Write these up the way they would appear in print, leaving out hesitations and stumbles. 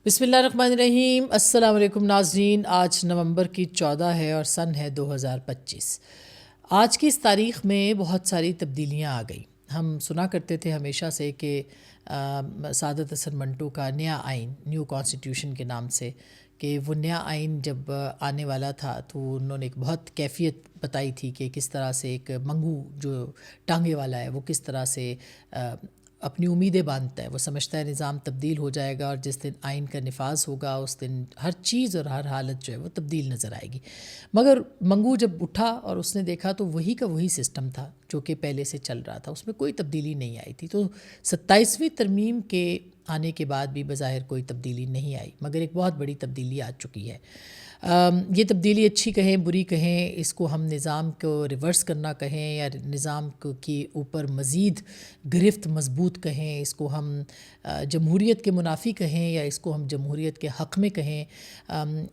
بسم اللہ الرحمن الرحیم۔ السلام علیکم ناظرین، آج نومبر کی 14 ہے اور سن ہے 2025۔ آج کی اس تاریخ میں بہت ساری تبدیلیاں آ گئی۔ ہم سنا کرتے تھے ہمیشہ سے کہ سعادت حسن منٹو کا نیا آئین، نیو کانسٹیٹیوشن کے نام سے، کہ وہ نیا آئین جب آنے والا تھا تو انہوں نے ایک بہت کیفیت بتائی تھی کہ کس طرح سے ایک منگو جو ٹانگے والا ہے وہ کس طرح سے اپنی امیدیں باندھتا ہے۔ وہ سمجھتا ہے نظام تبدیل ہو جائے گا اور جس دن آئین کا نفاذ ہوگا اس دن ہر چیز اور ہر حالت جو ہے وہ تبدیل نظر آئے گی۔ مگر منگو جب اٹھا اور اس نے دیکھا تو وہی کا وہی سسٹم تھا جو کہ پہلے سے چل رہا تھا، اس میں کوئی تبدیلی نہیں آئی تھی۔ تو 27ویں ترمیم کے آنے کے بعد بھی بظاہر کوئی تبدیلی نہیں آئی، مگر ایک بہت بڑی تبدیلی آ چکی ہے۔ یہ تبدیلی اچھی کہیں بری کہیں، اس کو ہم نظام کو ریورس کرنا کہیں یا نظام کے اوپر مزید گرفت مضبوط کہیں، اس کو ہم جمہوریت کے منافی کہیں یا اس کو ہم جمہوریت کے حق میں کہیں،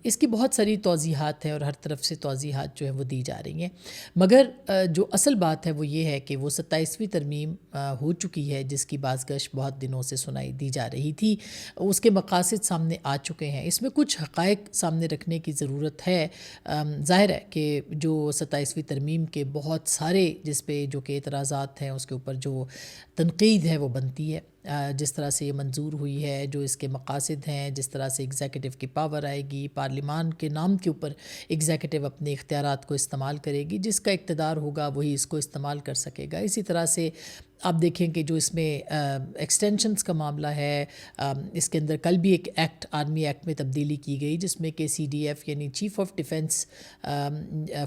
اس کی بہت ساری توضیحات ہیں اور ہر طرف سے توضیحات جو ہیں وہ دی جا رہی ہیں۔ مگر جو اصل بات ہے وہ یہ ہے کہ وہ 27ویں ترمیم ہو چکی ہے جس کی بازگشت بہت دنوں سے سنائی دی جا رہی تھی، اس کے مقاصد سامنے آ چکے ہیں۔ اس میں کچھ حقائق سامنے رکھنے کی ضرورت ہے۔ ظاہر ہے کہ جو 27ویں ترمیم کے بہت سارے جس پہ جو کہ اعتراضات ہیں اس کے اوپر جو تنقید ہے وہ بنتی ہے، جس طرح سے یہ منظور ہوئی ہے، جو اس کے مقاصد ہیں، جس طرح سے ایگزیکٹو کی پاور آئے گی، پارلیمان کے نام کے اوپر ایگزیکٹو اپنے اختیارات کو استعمال کرے گی، جس کا اقتدار ہوگا وہی اس کو استعمال کر سکے گا۔ اسی طرح سے آپ دیکھیں کہ جو اس میں ایکسٹینشنز کا معاملہ ہے، اس کے اندر کل بھی ایک ایکٹ، آرمی ایکٹ میں تبدیلی کی گئی جس میں کہ CDF یعنی چیف آف ڈیفنس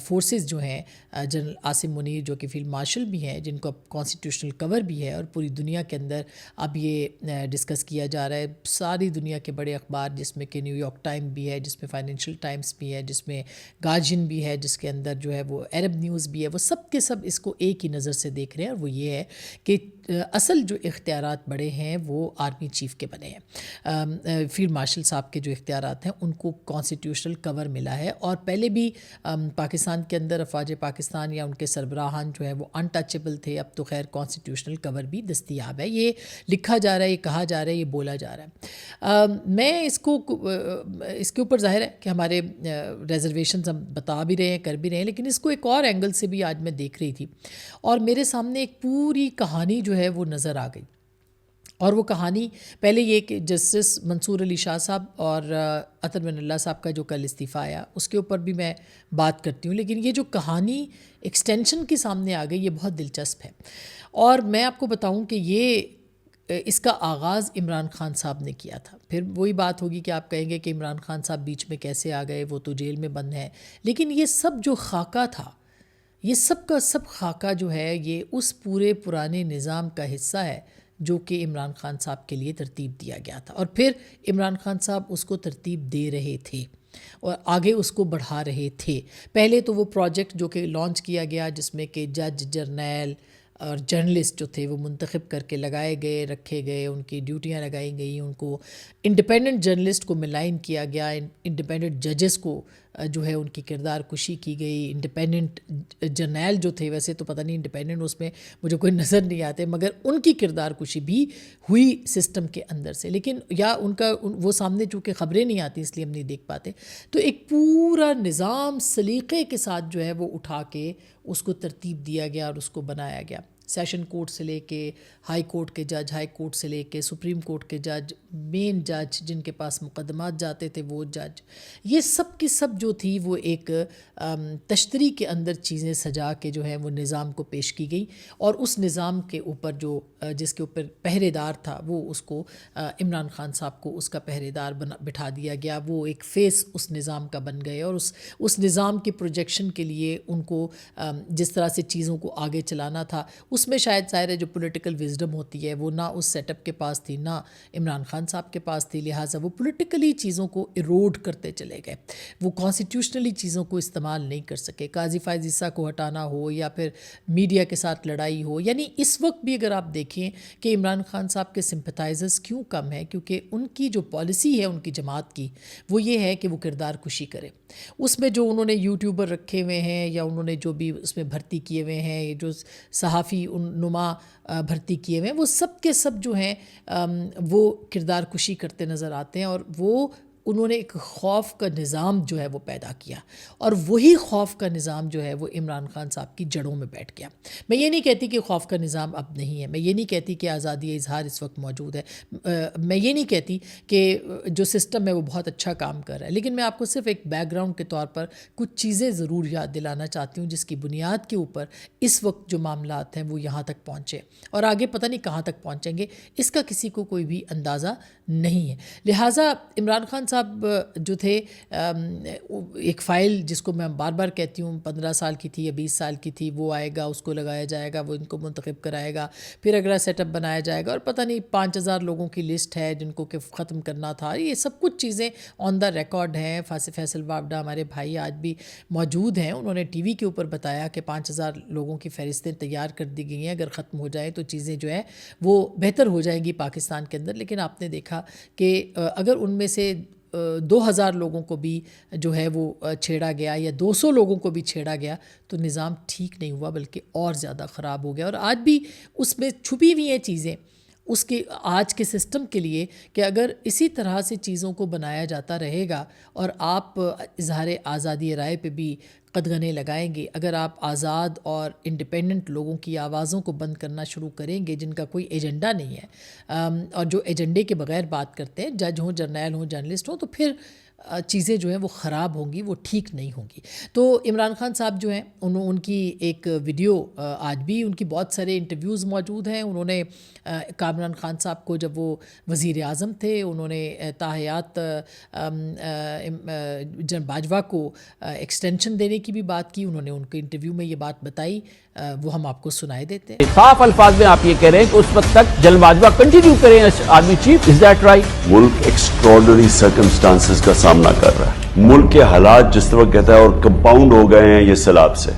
فورسز جو ہیں، جنرل عاصم منیر جو کہ فیلڈ مارشل بھی ہیں، جن کو اب کانسٹیٹیوشنل کور بھی ہے اور پوری دنیا کے اندر اب یہ ڈسکس کیا جا رہا ہے، ساری دنیا کے بڑے اخبار جس میں کہ نیو یارک ٹائم بھی ہے، جس میں فائنینشیل ٹائمز بھی ہے، جس میں گارجین بھی ہے، جس کے اندر جو ہے وہ عرب نیوز بھی ہے، وہ سب کے سب اس کو ایک ہی نظر سے دیکھ رہے ہیں، اور وہ یہ ہے کہ اصل جو اختیارات بڑے ہیں وہ آرمی چیف کے بنے ہیں۔ فیلڈ مارشل صاحب کے جو اختیارات ہیں ان کو کانسٹیٹیوشنل کور ملا ہے، اور پہلے بھی پاکستان کے اندر افواج پاکستان یا ان کے سربراہان جو ہے وہ انٹچیبل تھے، اب تو خیر کانسٹیٹیوشنل کور بھی دستیاب ہے۔ یہ لکھا جا رہا ہے، یہ کہا جا رہا ہے، یہ بولا جا رہا ہے۔ میں اس کے اوپر ظاہر ہے کہ ہمارے ریزرویشنز ہم بتا بھی رہے ہیں، کر بھی رہے ہیں، لیکن اس کو ایک اور اینگل سے بھی آج میں دیکھ رہی تھی اور میرے سامنے ایک پوری کہانی جو ہے وہ نظر آ گئی۔ اور وہ کہانی پہلے یہ کہ جسٹس منصور علی شاہ صاحب اور عطر من اللہ صاحب کا جو کل استعفیٰ آیا اس کے اوپر بھی میں بات کرتی ہوں، لیکن یہ جو کہانی ایکسٹینشن کی سامنے آ گئی یہ بہت دلچسپ ہے۔ اور میں آپ کو بتاؤں کہ اس کا آغاز عمران خان صاحب نے کیا تھا۔ پھر وہی بات ہوگی کہ آپ کہیں گے کہ عمران خان صاحب بیچ میں کیسے آ گئے، وہ تو جیل میں بند ہیں، لیکن یہ سب جو خاکہ تھا، یہ سب کا سب خاکہ جو ہے یہ اس پورے پرانے نظام کا حصہ ہے جو کہ عمران خان صاحب کے لیے ترتیب دیا گیا تھا، اور پھر عمران خان صاحب اس کو ترتیب دے رہے تھے اور آگے اس کو بڑھا رہے تھے۔ پہلے تو وہ پروجیکٹ جو کہ لانچ کیا گیا جس میں کہ جج، جرنیل اور جرنلسٹ جو تھے وہ منتخب کر کے لگائے گئے، رکھے گئے، ان کی ڈیوٹیاں لگائی گئیں، ان کو انڈیپینڈنٹ جرنلسٹ کو ملائن کیا گیا، انڈیپینڈنٹ ججز کو جو ہے ان کی کردار کشی کی گئی، انڈیپینڈنٹ جرنیل جو تھے، ویسے تو پتہ نہیں انڈیپینڈنٹ اس میں مجھے کوئی نظر نہیں آتے، مگر ان کی کردار کشی بھی ہوئی سسٹم کے اندر سے، لیکن یا ان کا وہ سامنے چونکہ خبریں نہیں آتی اس لیے ہم نہیں دیکھ پاتے، تو ایک پورا نظام سلیقے کے ساتھ جو ہے وہ اٹھا کے اس کو ترتیب دیا گیا اور اس کو بنایا گیا۔ سیشن کورٹ سے لے کے ہائی کورٹ کے جج، ہائی کورٹ سے لے کے سپریم کورٹ کے جج، مین جج جن کے پاس مقدمات جاتے تھے وہ جج، یہ سب کی سب جو تھی وہ ایک تشتری کے اندر چیزیں سجا کے جو ہے وہ نظام کو پیش کی گئی، اور اس نظام کے اوپر جو جس کے اوپر پہرے دار تھا وہ اس کو عمران خان صاحب کو اس کا پہرے دار بٹھا دیا گیا، وہ ایک فیس اس نظام کا بن گئے، اور اس نظام کے پروجیکشن کے لیے ان کو جس طرح سے چیزوں کو آگے چلانا تھا اس میں شاید ظاہر ہے جو پولیٹیکل وزڈم ہوتی ہے وہ نہ اس سیٹ اپ کے پاس تھی، نہ عمران خان صاحب کے پاس تھی، لہٰذا وہ پولیٹیکلی چیزوں کو ایروڈ کرتے چلے گئے، وہ کانسٹیٹیوشنلی چیزوں کو استعمال نہیں کر سکے۔ قاضی فائز عیسیٰ کو ہٹانا ہو یا پھر میڈیا کے ساتھ لڑائی ہو، یعنی اس وقت بھی اگر آپ دیکھیں کہ عمران خان صاحب کے سمپتھائزرز کیوں کم ہیں، کیونکہ ان کی جو پالیسی ہے ان کی جماعت کی وہ یہ ہے کہ وہ کردار کشی کرے۔ اس میں جو انہوں نے یوٹیوبر رکھے ہوئے ہیں یا انہوں نے جو بھی اس میں بھرتی کیے ہوئے ہیں، جو صحافی کافی نما بھرتی کیے ہوئے ہیں، وہ سب کے سب جو ہیں وہ کردار کشی کرتے نظر آتے ہیں، اور وہ انہوں نے ایک خوف کا نظام جو ہے وہ پیدا کیا، اور وہی خوف کا نظام جو ہے وہ عمران خان صاحب کی جڑوں میں بیٹھ گیا۔ میں یہ نہیں کہتی کہ خوف کا نظام اب نہیں ہے، میں یہ نہیں کہتی کہ آزادی اظہار اس وقت موجود ہے، میں یہ نہیں کہتی کہ جو سسٹم ہے وہ بہت اچھا کام کر رہا ہے، لیکن میں آپ کو صرف ایک بیک گراؤنڈ کے طور پر کچھ چیزیں ضرور یاد دلانا چاہتی ہوں جس کی بنیاد کے اوپر اس وقت جو معاملات ہیں وہ یہاں تک پہنچے، اور آگے پتہ نہیں کہاں تک پہنچیں گے، اس کا کسی کو کوئی بھی اندازہ نہیں ہے۔ لہٰذا عمران خان صاحب جو تھے، ایک فائل جس کو میں بار بار کہتی ہوں 15 سال کی تھی یا 20 سال کی تھی، وہ آئے گا، اس کو لگایا جائے گا، وہ ان کو منتخب کرائے گا، پھر اگلا سیٹ اپ بنایا جائے گا، اور پتہ نہیں 5000 لوگوں کی لسٹ ہے جن کو کہ ختم کرنا تھا۔ یہ سب کچھ چیزیں آن دا ریکارڈ ہیں۔ فیصل وابڈا ہمارے بھائی آج بھی موجود ہیں، انہوں نے ٹی وی کے اوپر بتایا کہ 5000 لوگوں کی فہرستیں تیار کر دی گئی ہیں، اگر ختم ہو جائے تو چیزیں جو ہیں وہ بہتر ہو جائیں گی پاکستان کے اندر۔ لیکن آپ نے دیکھا کہ اگر ان میں سے 2000 لوگوں کو بھی جو ہے وہ چھیڑا گیا یا 200 لوگوں کو بھی چھیڑا گیا تو نظام ٹھیک نہیں ہوا بلکہ اور زیادہ خراب ہو گیا، اور آج بھی اس میں چھپی ہوئی ہیں چیزیں اس کے آج کے سسٹم کے لیے، کہ اگر اسی طرح سے چیزوں کو بنایا جاتا رہے گا اور آپ اظہار آزادی رائے پہ بھی قدغنے لگائیں گے، اگر آپ آزاد اور انڈیپینڈنٹ لوگوں کی آوازوں کو بند کرنا شروع کریں گے جن کا کوئی ایجنڈا نہیں ہے، اور جو ایجنڈے کے بغیر بات کرتے ہیں، جج ہوں، جرنیل ہوں، جرنلسٹ ہوں، تو پھر چیزیں جو ہیں وہ خراب ہوں گی، وہ ٹھیک نہیں ہوں گی۔ تو عمران خان صاحب جو ہیں ان کی ایک ویڈیو آج بھی ان کی بہت سارے انٹرویوز موجود ہیں۔ انہوں نے کامران خان صاحب کو جب وہ وزیر اعظم تھے، انہوں نے تاحیات جنرل باجوہ کو ایکسٹینشن دینے کی بھی بات کی، انہوں نے ان کے انٹرویو میں یہ بات بتائی، وہ ہم آپ کو سنائے دیتے ہیں۔ صاف الفاظ میں آپ یہ کہہ رہے ہیں کہ اس وقت تک جنرل باجوہ کنٹینیو کریں army chief, is that right? ملک ایکسٹراڈنری سرکمسٹانسز کا سامنا کر رہا ہے، ملک کے حالات جس طرح کہتا ہے اور کمپاؤنڈ ہو گئے ہیں یہ سیلاب سے۔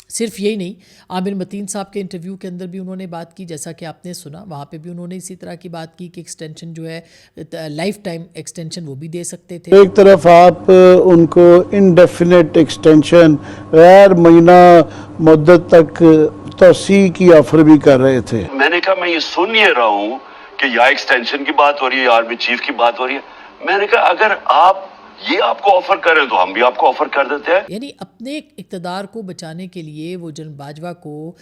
صرف یہی نہیں، عامر متین صاحب کے انٹرویو کے اندر بھی انہوں نے بات کی، جیسا کہ آپ نے سنا، وہاں پہ بھی انہوں نے اسی طرح کی بات کی کہ ایکسٹینشن جو ہے لائف ٹائم ایکسٹینشن وہ بھی دے سکتے تھے۔ ایک طرف آپ ان کو انڈیفینٹ ایکسٹینشن، غیر مہینہ مدت تک توسیع کی آفر بھی کر رہے تھے۔ میں نے کہا میں یہ سن نہیں رہا ہوں کہ یا ایکسٹینشن کی بات ہو رہی ہے یا آرمی چیف کی بات ہو رہی ہے، میں نے کہا اگر آپ یہ آپ کو آفر کریں تو ہم بھی آپ کو آفر کر دیتے ہیں۔ یعنی اپنے اقتدار کو بچانے کے لیے وہ جنرل باجوہ کو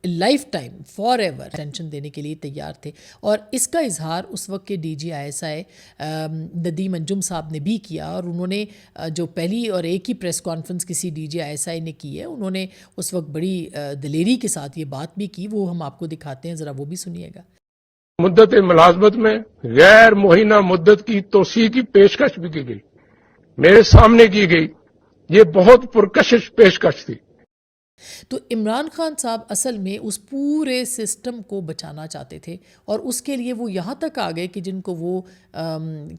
life time for ever extension دینے کے لیے تیار تھے، اور اس کا اظہار اس وقت کے ڈی جی ISI ندیم انجم صاحب نے بھی کیا، اور انہوں نے جو پہلی اور ایک ہی پریس کانفرنس کسی ڈی جی ISI نے کی ہے، انہوں نے اس وقت بڑی دلیری کے ساتھ یہ بات بھی کی، وہ ہم آپ کو دکھاتے ہیں، ذرا وہ بھی سنیے گا۔ مدت ملازمت میں غیر مہینہ مدت کی توسیع کی پیشکش بھی کی گئی، میرے سامنے کی گئی، یہ بہت پرکشش پیشکش تھی۔ تو عمران خان صاحب اصل میں اس پورے سسٹم کو بچانا چاہتے تھے، اور اس کے لیے وہ یہاں تک آ گئے کہ جن کو وہ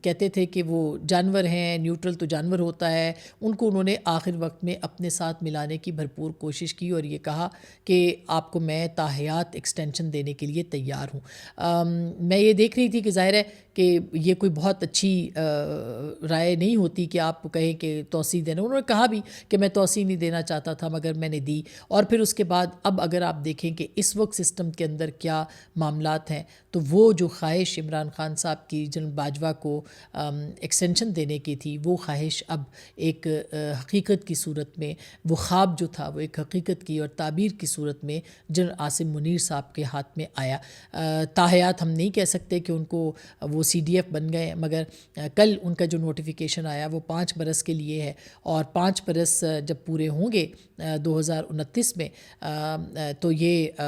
کہتے تھے کہ وہ جانور ہیں، نیوٹرل تو جانور ہوتا ہے، ان کو انہوں نے آخر وقت میں اپنے ساتھ ملانے کی بھرپور کوشش کی، اور یہ کہا کہ آپ کو میں تاحیات ایکسٹینشن دینے کے لیے تیار ہوں۔ میں یہ دیکھ رہی تھی کہ ظاہر ہے کہ یہ کوئی بہت اچھی رائے نہیں ہوتی کہ آپ کہیں کہ توسیع دینا، انہوں نے کہا بھی کہ میں توسیع نہیں دینا چاہتا تھا مگر میں نے دی، اور پھر اس کے بعد اب اگر آپ دیکھیں کہ اس وقت سسٹم کے اندر کیا معاملات ہیں، تو وہ جو خواہش عمران خان صاحب کی جنرل باجوہ کو ایکسٹینشن دینے کی تھی، وہ خواہش اب ایک حقیقت کی صورت میں، وہ خواب جو تھا وہ ایک حقیقت کی اور تعبیر کی صورت میں جنرل عاصم منیر صاحب کے ہاتھ میں آیا۔ تاحیات ہم نہیں کہہ سکتے کہ ان کو وہ CDF بن گئے، مگر کل ان کا جو نوٹیفیکیشن آیا وہ 5 برس کے لیے ہے، اور 5 برس جب پورے ہوں گے 2029 میں، تو یہ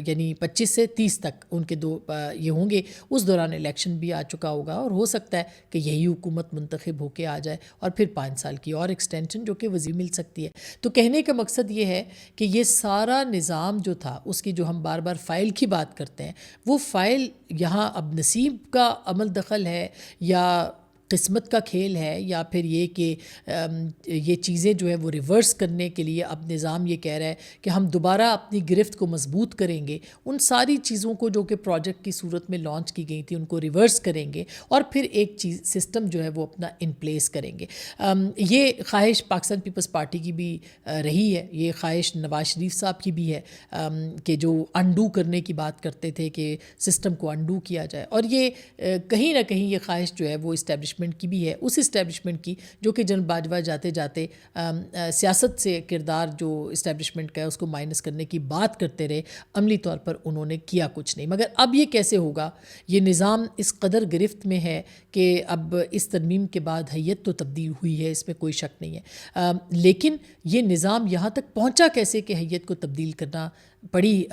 یعنی 25 سے 30 تک ان کے یہ ہوں گے، اس دوران الیکشن بھی آ چکا ہوگا، اور ہو سکتا ہے کہ یہی حکومت منتخب ہو کے آ جائے، اور پھر 5 سال کی اور ایکسٹینشن جو کہ وزیر مل سکتی ہے۔ تو کہنے کا مقصد یہ ہے کہ یہ سارا نظام جو تھا، اس کی جو ہم بار بار فائل کی بات کرتے ہیں، وہ فائل یہاں اب نصیب کا عمل دخل ہے یا قسمت کا کھیل ہے یا پھر یہ کہ یہ چیزیں جو ہے وہ ریورس کرنے کے لیے اب نظام یہ کہہ رہا ہے کہ ہم دوبارہ اپنی گرفت کو مضبوط کریں گے, ان ساری چیزوں کو جو کہ پروجیکٹ کی صورت میں لانچ کی گئی تھی ان کو ریورس کریں گے اور پھر ایک چیز سسٹم جو ہے وہ اپنا ان پلیس کریں گے. یہ خواہش پاکستان پیپلز پارٹی کی بھی رہی ہے, یہ خواہش نواز شریف صاحب کی بھی ہے کہ جو انڈو کرنے کی بات کرتے تھے کہ سسٹم کو انڈو کیا جائے, اور یہ کہیں نہ کہیں یہ خواہش جو ہے وہ اسٹیبلشمنٹ کی بھی ہے, اس اسٹیبلشمنٹ کی جو کہ جنرل باجوہ جاتے جاتے سیاست سے کردار جو اسٹیبلشمنٹ کا ہے اس کو مائنس کرنے کی بات کرتے رہے, عملی طور پر انہوں نے کیا کچھ نہیں. مگر اب یہ کیسے ہوگا؟ یہ نظام اس قدر گرفت میں ہے کہ اب اس ترمیم کے بعد حیت تو تبدیل ہوئی ہے, اس میں کوئی شک نہیں ہے, لیکن یہ نظام یہاں تک پہنچا کیسے کہ حیت کو تبدیل کرنا پڑی,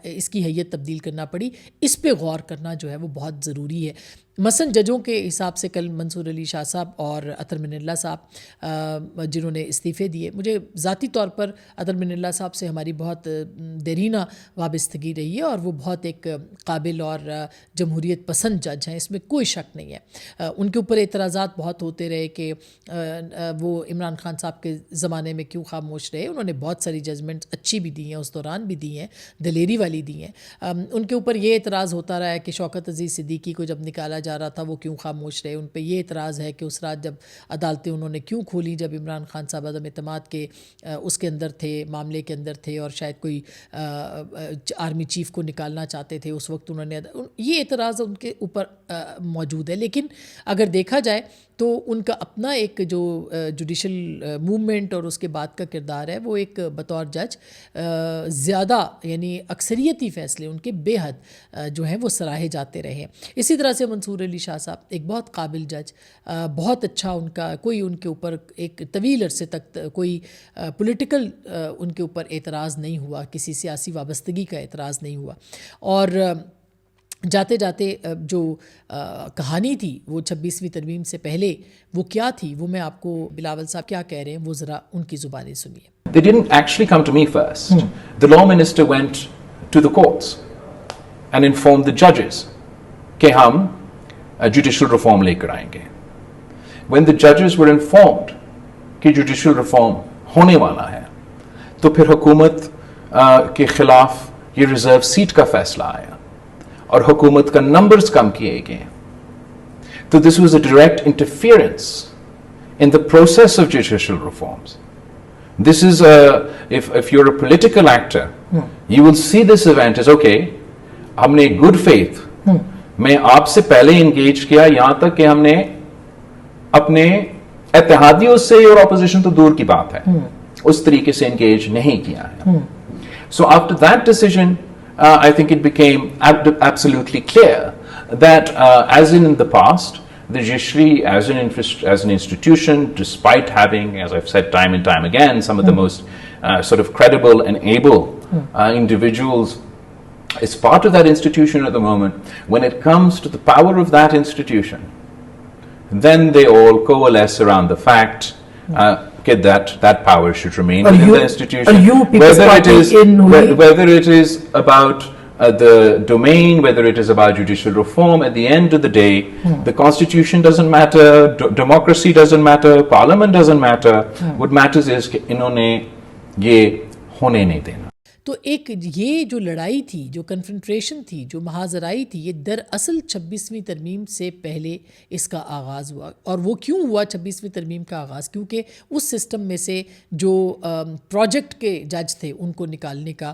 اس کی حیت تبدیل کرنا پڑی, اس پہ غور کرنا جو ہے وہ بہت ضروری ہے. مثلاً ججوں کے حساب سے کل منصور علی شاہ صاحب اور اطہر من اللہ صاحب جنہوں نے استعفے دیے, مجھے ذاتی طور پر اطہر من اللہ صاحب سے ہماری بہت دیرینہ وابستگی رہی ہے اور وہ بہت ایک قابل اور جمہوریت پسند جج ہیں, اس میں کوئی شک نہیں ہے. ان کے اوپر اعتراضات بہت ہوتے رہے کہ وہ عمران خان صاحب کے زمانے میں کیوں خاموش رہے, انہوں نے بہت ساری ججمنٹس اچھی بھی دی ہیں, اس دوران بھی دی ہیں, دلیری والی دی ہیں. ان کے اوپر یہ اعتراض ہوتا رہا ہے کہ شوکت عزیز صدیقی کو جب نکالا جا رہا تھا وہ کیوں خاموش رہے, ان پہ یہ اعتراض ہے کہ اس رات جب عدالتیں انہوں نے کیوں کھولی جب عمران خان صاحب عدم اعتماد کے اس کے اندر تھے, معاملے کے اندر تھے, اور شاید کوئی آرمی چیف کو نکالنا چاہتے تھے, اس وقت انہوں نے, یہ اعتراض ان کے اوپر موجود ہے. لیکن اگر دیکھا جائے تو ان کا اپنا ایک جو جوڈیشل موومنٹ اور اس کے بعد کا کردار ہے وہ ایک بطور جج زیادہ یعنی اکثریتی فیصلے ان کے بے حد جو ہیں وہ سراہے جاتے رہے ہیں. اسی طرح سے منصور علی شاہ صاحب ایک بہت قابل جج, بہت اچھا, ان کا کوئی ان کے اوپر ایک طویل عرصے تک کوئی پولیٹیکل ان کے اوپر اعتراض نہیں ہوا, کسی سیاسی وابستگی کا اعتراض نہیں ہوا. اور جاتے جاتے جو کہانی تھی وہ 26ویں ترمیم سے پہلے وہ کیا تھی, وہ میں آپ کو بلاول صاحب کیا کہہ رہے ہیں وہ ذرا ان کی زبانی سنیے. They didn't actually come to me first. The law minister went to the courts and informed the judges کہ ہم judicial reform لے کر آئیں گے. When the judges were informed کہ judicial reform ہونے والا ہے تو پھر حکومت کے خلاف یہ ریزرو سیٹ کا فیصلہ آیا اور حکومت کا نمبرز کم کیے گئے. تو this was a direct interference in the process of judicial reforms. This is if you're a political actor, you will see this event as okay, ہم نے good faith میں آپ سے پہلے انگیج کیا, یہاں تک کہ ہم نے اپنے اتحادیوں سے, اور اپوزیشن تو دور کی بات ہے, اس طریقے سے انگیج نہیں کیا ہے. So after that decision, I think it became absolutely clear that as in the past, the judiciary as an institution, despite having, as I've said time and time again, some of the most sort of credible and able individuals is part of that institution at the moment, when it comes to the power of that institution, then they all coalesce around the fact that power should remain within the institution. Whether it is about the domain, whether it is about judicial reform, at the end of the day, the constitution doesn't matter, democracy doesn't matter, parliament doesn't matter. What matters is کہ انہوں نے یہ ہونے نہیں دینا. تو ایک یہ جو لڑائی تھی, جو کنفرنٹریشن تھی, جو محاذرائی تھی, یہ دراصل 26ویں ترمیم سے پہلے اس کا آغاز ہوا. اور وہ کیوں ہوا 26ویں ترمیم کا آغاز؟ کیونکہ اس سسٹم میں سے جو پروجیکٹ کے جج تھے ان کو نکالنے کا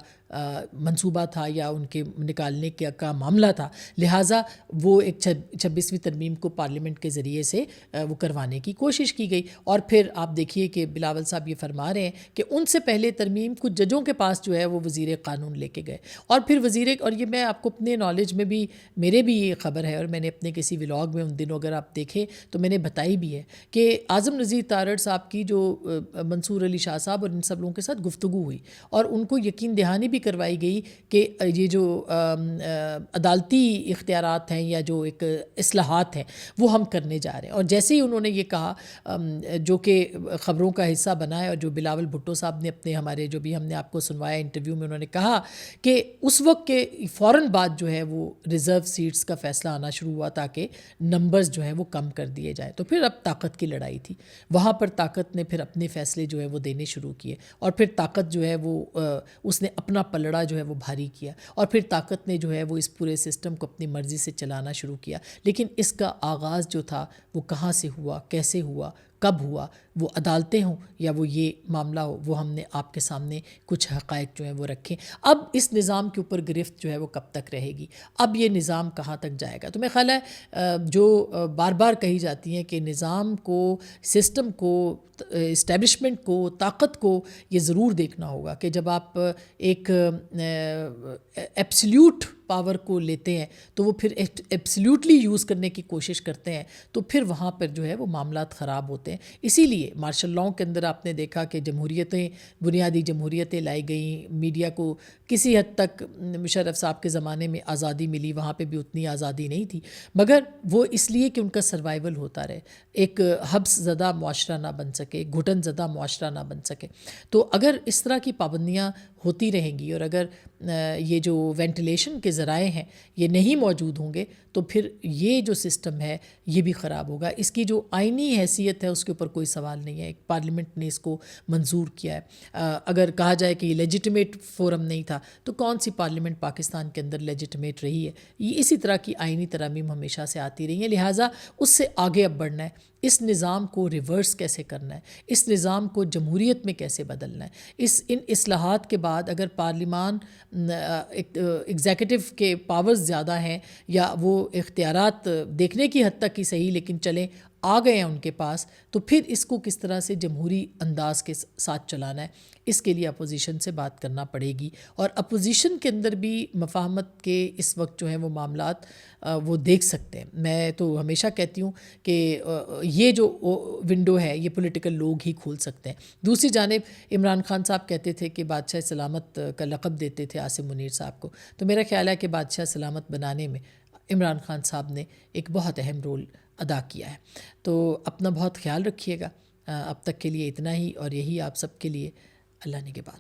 منصوبہ تھا یا ان کے نکالنے کا معاملہ تھا, لہٰذا وہ ایک 26ویں ترمیم کو پارلیمنٹ کے ذریعے سے وہ کروانے کی کوشش کی گئی. اور پھر آپ دیکھیے کہ بلاول صاحب یہ فرما رہے ہیں کہ ان سے پہلے ترمیم کچھ ججوں کے پاس جو ہے وہ وزیر قانون لے کے گئے, اور پھر اور یہ میں آپ کو اپنے نالج میں بھی, میرے بھی یہ خبر ہے, اور میں نے اپنے کسی ولاگ میں ان دنوں اگر آپ دیکھیں تو میں نے بتائی بھی ہے کہ اعظم نذیر تارڑ صاحب کی جو منصور علی شاہ صاحب اور ان سب لوگوں کے ساتھ گفتگو ہوئی, اور ان کو یقین دہانی بھی کروائی گئی کہ یہ جو عدالتی اختیارات ہیں یا جو ایک اصلاحات ہیں وہ ہم کرنے جا رہے ہیں. اور جیسے ہی انہوں نے یہ کہا جو کہ خبروں کا حصہ بنا ہے اور جو بلاول بھٹو صاحب نے اپنے ہمارے جو بھی ہم نے آپ کو سنوایا انٹرویو میں، انہوں نے کہا کہ اس وقت کے فوراً بعد جو ہے وہ ریزرو سیٹس کا فیصلہ آنا شروع ہوا تاکہ نمبرز جو ہیں وہ کم کر دیے جائیں. تو پھر اب طاقت کی لڑائی تھی، وہاں پر طاقت نے پھر اپنے فیصلے جو ہے وہ دینے شروع کیے اور پھر طاقت جو ہے وہ اس نے اپنا پلڑا جو ہے وہ بھاری کیا اور پھر طاقت نے جو ہے وہ اس پورے سسٹم کو اپنی مرضی سے چلانا شروع کیا. لیکن اس کا آغاز جو تھا وہ کہاں سے ہوا، کیسے ہوا، کب ہوا، وہ عدالتیں ہوں یا وہ یہ معاملہ ہو، وہ ہم نے آپ کے سامنے کچھ حقائق جو ہیں وہ رکھیں. اب اس نظام کے اوپر گرفت جو ہے وہ کب تک رہے گی، اب یہ نظام کہاں تک جائے گا. تو میرا خیال ہے جو بار بار کہی جاتی ہیں کہ نظام کو، سسٹم کو، اسٹیبلشمنٹ کو، طاقت کو یہ ضرور دیکھنا ہوگا کہ جب آپ ایک ایبسلیوٹ پاور کو لیتے ہیں تو وہ پھر ایبسلیوٹلی یوز کرنے کی کوشش کرتے ہیں تو پھر وہاں پر جو ہے وہ معاملات خراب ہوتے ہیں. اسی لیے مارشل لاء کے اندر آپ نے دیکھا کہ جمہوریتیں، بنیادی جمہوریتیں لائی گئیں، میڈیا کو کسی حد تک مشرف صاحب کے زمانے میں آزادی ملی، وہاں پہ بھی اتنی آزادی نہیں تھی، مگر وہ اس لیے کہ ان کا سروائیول ہوتا رہے، ایک حبس زدہ معاشرہ نہ بن سکے، گھٹن زدہ معاشرہ نہ بن سکے. تو اگر اس طرح کی پابندیاں ہوتی رہیں گی اور اگر یہ جو وینٹیلیشن کے ذرائع ہیں یہ نہیں موجود ہوں گے تو پھر یہ جو سسٹم ہے یہ بھی خراب ہوگا. اس کی جو آئینی حیثیت ہے اس کے اوپر کوئی سوال نہیں ہے، ایک پارلیمنٹ نے اس کو منظور کیا ہے. اگر کہا جائے کہ یہ لیجیٹمیٹ فورم نہیں تھا تو کون سی پارلیمنٹ پاکستان کے اندر لیجیٹمیٹ رہی ہے؟ یہ اسی طرح کی آئینی ترامیم ہمیشہ سے آتی رہی ہیں، لہٰذا اس سے آگے اب بڑھنا ہے. اس نظام کو ریورس کیسے کرنا ہے، اس نظام کو جمہوریت میں کیسے بدلنا ہے. ان اصلاحات کے بعد اگر پارلیمان ایگزیکٹو کے پاورز زیادہ ہیں یا وہ اختیارات دیکھنے کی حد تک ہی صحیح لیکن چلیں آ گئے ہیں ان کے پاس، تو پھر اس کو کس طرح سے جمہوری انداز کے ساتھ چلانا ہے، اس کے لیے اپوزیشن سے بات کرنا پڑے گی. اور اپوزیشن کے اندر بھی مفاہمت کے اس وقت جو ہیں وہ معاملات وہ دیکھ سکتے ہیں. میں تو ہمیشہ کہتی ہوں کہ یہ جو ونڈو ہے یہ پولیٹیکل لوگ ہی کھول سکتے ہیں. دوسری جانب عمران خان صاحب کہتے تھے کہ بادشاہ سلامت کا لقب دیتے تھے عاصم منیر صاحب کو، تو میرا خیال ہے کہ بادشاہ سلامت بنانے میں عمران خان صاحب نے ایک بہت اہم رول ادا کیا ہے. تو اپنا بہت خیال رکھیے گا. اب تک کے لیے اتنا ہی، اور یہی آپ سب کے لیے. اللہ نگہبان.